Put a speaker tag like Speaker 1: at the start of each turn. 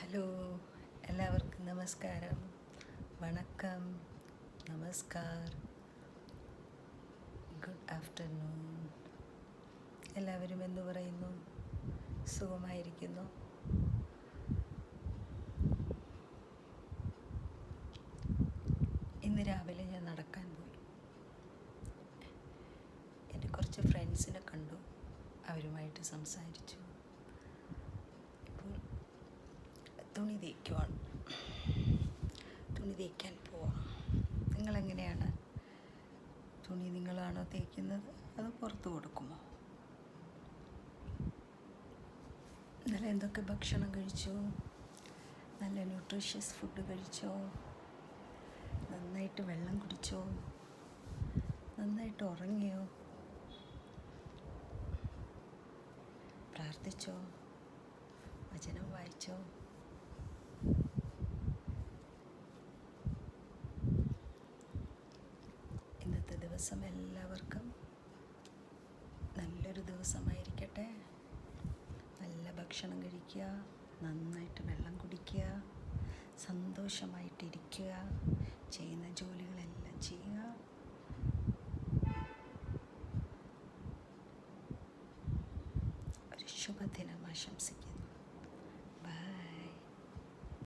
Speaker 1: Hello, എല്ലാവർക്കും നമസ്കാരം, വണക്കം, നമസ്കാർ, ഗുഡ് ആഫ്റ്റർനൂൺ. എല്ലാവരും എന്തു പറയുന്നു? സുഖമായിരിക്കുന്നു? ഇന്ന് രാവിലെ ഞാൻ നടക്കാൻ പോയി. എൻ്റെ കുറച്ച് ഫ്രണ്ട്സിനെ കണ്ടു, അവരുമായിട്ട് സംസാരിച്ചു. ഇപ്പോൾ തുണി തേക്കാൻ പോവാം. നിങ്ങളെങ്ങനെയാണ്? തുണി നിങ്ങളാണോ തേക്കുന്നത് അതോ പുറത്ത് കൊടുക്കുമോ? ഇന്നലെ എന്തൊക്കെ ഭക്ഷണം കഴിച്ചു? നല്ല ന്യൂട്രീഷ്യസ് ഫുഡ് കഴിച്ചോ? നന്നായിട്ട് വെള്ളം കുടിച്ചോ? നന്നായിട്ട് ഉറങ്ങിയോ? പ്രാർത്ഥിച്ചോ? വചനം വായിച്ചോ? ഇന്നത്തെ ദിവസം എല്ലാവർക്കും നല്ലൊരു ദിവസമായിരിക്കട്ടെ. നല്ല ഭക്ഷണം കഴിക്കുക, നന്നായിട്ട് വെള്ളം കുടിക്കുക, സന്തോഷമായിട്ടിരിക്കുക, ചെയ്യുന്ന ജോലികളെല്ലാം ചെയ്യുക. ഒരു ശുഭദിനം ആശംസിക്കുന്നു.